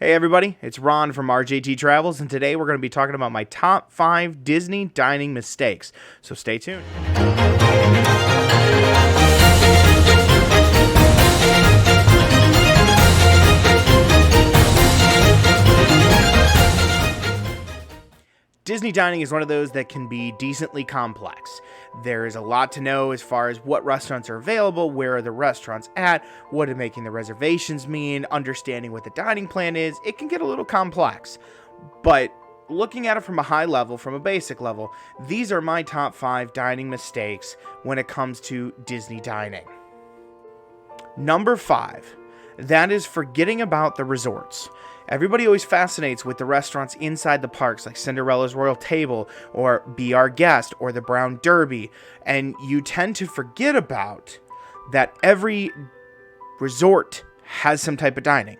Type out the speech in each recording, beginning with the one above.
Hey everybody, it's Ron from RJT Travels, and today we're going to be talking about my top 5 Disney dining mistakes. So stay tuned. Disney dining is one of those that can be decently complex. There is a lot to know as far as what restaurants are available, where are the restaurants at, what do making the reservations mean, understanding what the dining plan is. It can get a little complex, but looking at it from a high level, from a basic level, these are my top 5 dining mistakes when it comes to Disney dining. Number 5, that is forgetting about the resorts. Everybody always fascinates with the restaurants inside the parks, like Cinderella's Royal Table, or Be Our Guest, or the Brown Derby, and you tend to forget about that every resort has some type of dining.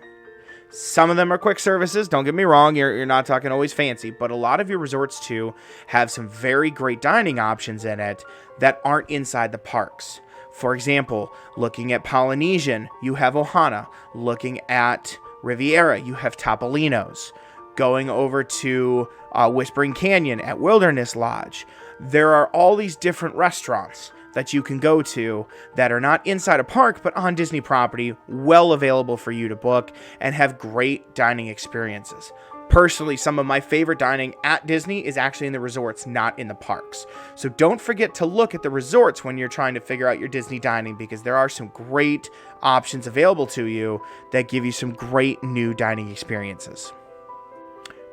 Some of them are quick services, don't get me wrong, you're not talking always fancy, but a lot of your resorts too have some very great dining options in it that aren't inside the parks. For example, looking at Polynesian, you have Ohana. Looking at Riviera, you have Topolino's. Going over to Whispering Canyon at Wilderness Lodge, there are all these different restaurants that you can go to that are not inside a park but on Disney property, well available for you to book and have great dining experiences. Personally, some of my favorite dining at Disney is actually in the resorts, not in the parks. So don't forget to look at the resorts when you're trying to figure out your Disney dining, because there are some great options available to you that give you some great new dining experiences.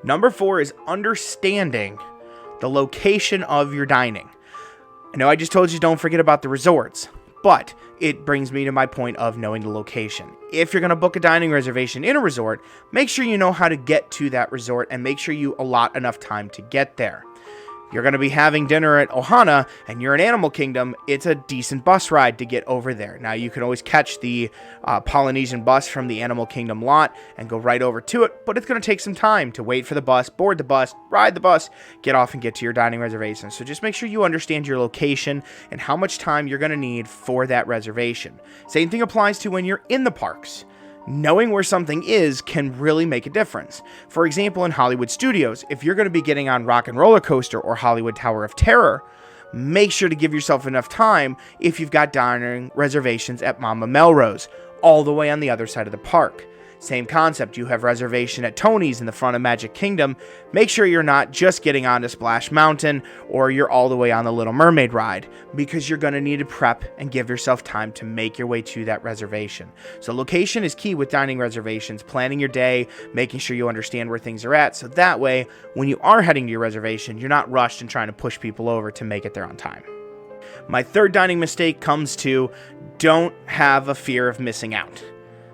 Number 4 is understanding the location of your dining. I know I just told you don't forget about the resorts, but it brings me to my point of knowing the location. If you're going to book a dining reservation in a resort, make sure you know how to get to that resort and make sure you allot enough time to get there. You're going to be having dinner at Ohana and you're in Animal Kingdom, it's a decent bus ride to get over there. Now, you can always catch the Polynesian bus from the Animal Kingdom lot and go right over to it, but it's going to take some time to wait for the bus, board the bus, ride the bus, get off and get to your dining reservation. So just make sure you understand your location and how much time you're going to need for that reservation. Same thing applies to when you're in the parks. Knowing where something is can really make a difference. For example, in Hollywood Studios, if you're going to be getting on Rock and Roller Coaster or Hollywood Tower of Terror, make sure to give yourself enough time if you've got dining reservations at Mama Melrose, all the way on the other side of the park. Same concept, you have reservation at Tony's in the front of Magic Kingdom. Make sure you're not just getting onto Splash Mountain or you're all the way on the Little Mermaid ride, because you're going to need to prep and give yourself time to make your way to that reservation. So location is key with dining reservations, planning your day, making sure you understand where things are at, so that way when you are heading to your reservation, you're not rushed and trying to push people over to make it there on time. My third dining mistake comes to don't have a fear of missing out.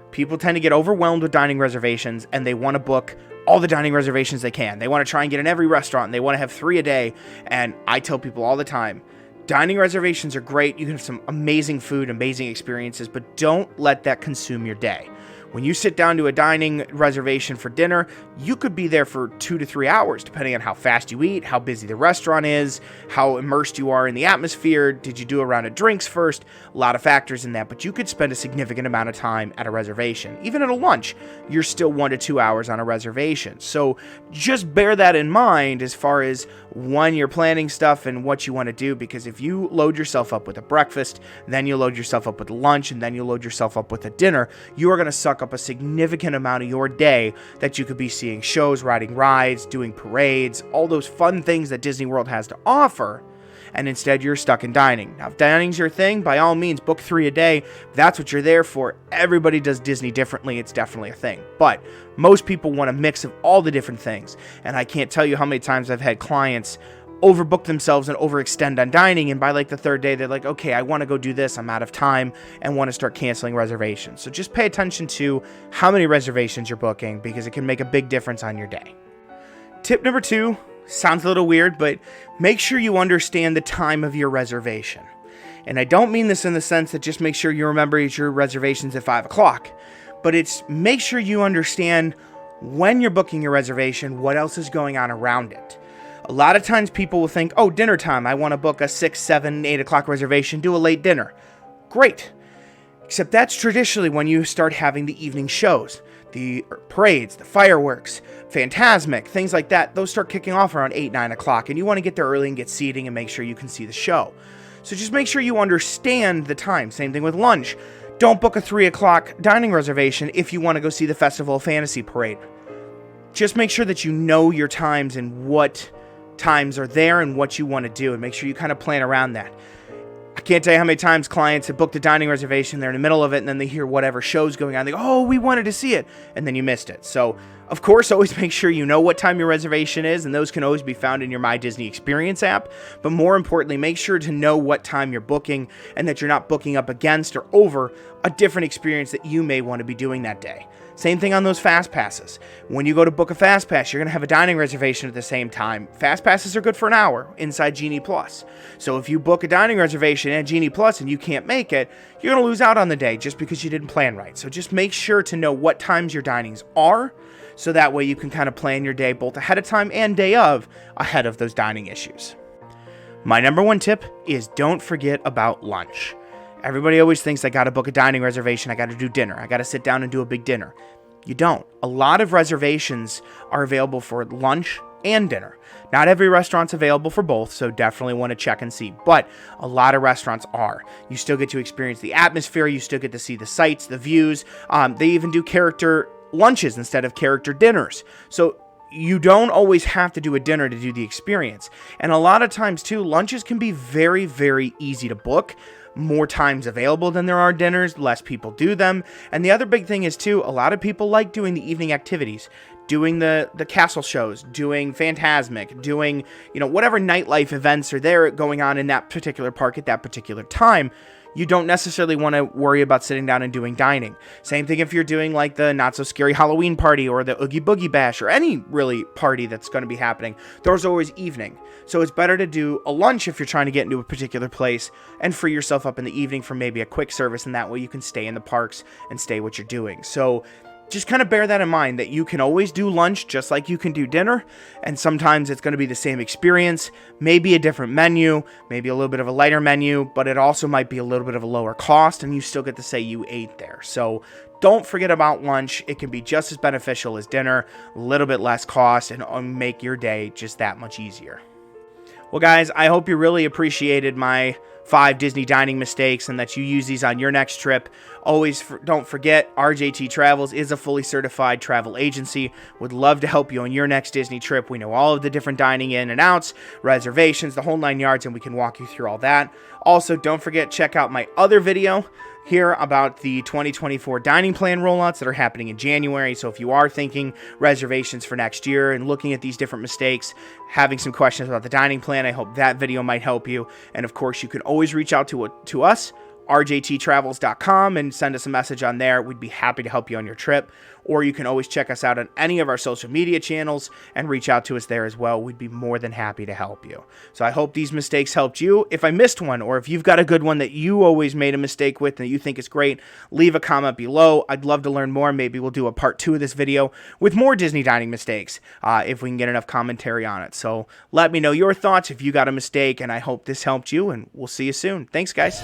People tend to get overwhelmed with dining reservations and they want to book all the dining reservations they can. They want to try and get in every restaurant and they want to have 3 a day. And I tell people all the time, dining reservations are great. You can have some amazing food, amazing experiences, but don't let that consume your day. When you sit down to a dining reservation for dinner, you could be there for 2 to 3 hours, depending on how fast you eat, how busy the restaurant is, how immersed you are in the atmosphere. Did you do a round of drinks first? A lot of factors in that, but you could spend a significant amount of time at a reservation. Even at a lunch, you're still 1 to 2 hours on a reservation. So just bear that in mind as far as when you're planning stuff and what you want to do, because if you load yourself up with a breakfast, then you load yourself up with a lunch, and then you load yourself up with a dinner, you are going to suck up a significant amount of your day that you could be seeing shows, riding rides, doing parades, all those fun things that Disney World has to offer, and instead you're stuck in dining. Now, if dining's your thing, by all means, book 3 a day. That's what you're there for. Everybody does Disney differently. It's definitely a thing. But most people want a mix of all the different things, and I can't tell you how many times I've had clients overbook themselves and overextend on dining, and by like the 3rd day they're like, okay, I want to go do this, I'm out of time, and want to start canceling reservations. So just pay attention to how many reservations you're booking, because it can make a big difference on your day. Tip number 2 sounds a little weird, but make sure you understand the time of your reservation. And I don't mean this in the sense that just make sure you remember your reservations at 5 o'clock, but it's make sure you understand when you're booking your reservation, what else is going on around it. A lot of times people will think, oh, dinner time, I want to book a 6, 7, 8 o'clock reservation, do a late dinner. Great. Except that's traditionally when you start having the evening shows. the parades, the fireworks, Fantasmic, things like that, those start kicking off around 8, 9 o'clock, and you want to get there early and get seating and make sure you can see the show. So just make sure you understand the time. Same thing with lunch. Don't book a 3 o'clock dining reservation if you want to go see the Festival of Fantasy parade. Just make sure that you know your times and what times are there and what you want to do, and make sure you kind of plan around that. I can't tell you how many times clients have booked a dining reservation, they're in the middle of it, and then they hear whatever show's going on. They go, oh, we wanted to see it, and then you missed it. So, of course, always make sure you know what time your reservation is, and those can always be found in your My Disney Experience app. But more importantly, make sure to know what time you're booking and that you're not booking up against or over a different experience that you may want to be doing that day. Same thing on those fast passes. When you go to book a fast pass, you're going to have a dining reservation at the same time. Fast passes are good for an hour inside Genie Plus. So if you book a dining reservation at Genie Plus and you can't make it, you're going to lose out on the day just because you didn't plan right. So just make sure to know what times your dinings are, so that way you can kind of plan your day both ahead of time and day of ahead of those dining issues. My number one tip is don't forget about lunch. Everybody always thinks I got to book a dining reservation, I got to do dinner, I got to sit down and do a big dinner. You don't. A lot of reservations are available for lunch and dinner. Not every restaurant's available for both, so definitely want to check and see. But a lot of restaurants are. You still get to experience the atmosphere, you still get to see the sights, the views. They even do character lunches instead of character dinners. So you don't always have to do a dinner to do the experience. And a lot of times too, lunches can be very, very easy to book. More times available than there are dinners, less people do them. And the other big thing is too, a lot of people like doing the evening activities, doing the castle shows, doing Fantasmic, doing, whatever nightlife events are there going on in that particular park at that particular time. You don't necessarily want to worry about sitting down and doing dining. Same thing if you're doing like the Not So Scary Halloween party or the Oogie Boogie Bash or any really party that's going to be happening. Those are always evening. So it's better to do a lunch if you're trying to get into a particular place and free yourself up in the evening for maybe a quick service, and that way you can stay in the parks and stay what you're doing. So just kind of bear that in mind, that you can always do lunch just like you can do dinner, and sometimes it's going to be the same experience, maybe a different menu, maybe a little bit of a lighter menu, but it also might be a little bit of a lower cost, and you still get to say you ate there. So don't forget about lunch. It can be just as beneficial as dinner, a little bit less cost, and make your day just that much easier. Well, guys, I hope you really appreciated my 5 Disney dining mistakes and that you use these on your next trip. Always don't forget, RJT Travels is a fully certified travel agency. Would love to help you on your next Disney trip. We know all of the different dining in and outs, reservations, the whole 9 yards, and we can walk you through all that. Also, don't forget, check out my other video here about the 2024 dining plan rollouts that are happening in January. So if you are thinking reservations for next year and looking at these different mistakes, having some questions about the dining plan, I hope that video might help you. And of course, you can always reach out to us, rjttravels.com, and send us a message on there. We'd be happy to help you on your trip. Or you can always check us out on any of our social media channels and reach out to us there as well. We'd be more than happy to help you. So I hope these mistakes helped you. If I missed one, or if you've got a good one that you always made a mistake with and you think is great, leave a comment below. I'd love to learn more. Maybe we'll do a part 2 of this video with more Disney dining mistakes if we can get enough commentary on it. So let me know your thoughts if you got a mistake, and I hope this helped you, and we'll see you soon. Thanks, guys.